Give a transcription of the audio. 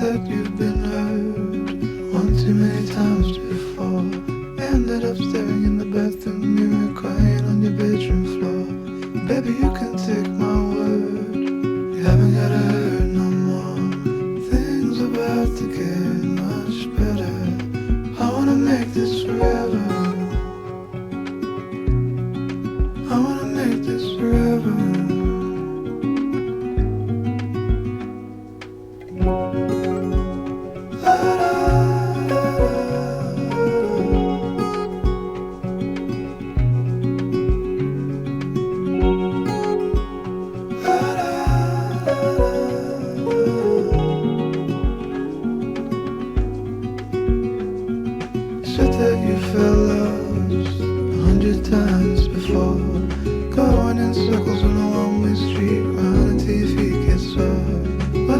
said you've been hurt one too many times before. Ended up staring in the bathroom mirror, crying on your bedroom floor. Baby, you can take my word, you haven't gotta hurt no more. Things are about to get much better. I wanna make this forever. I wanna make this forever. Said that you felt lost 100 times before, going in circles on a one-way street.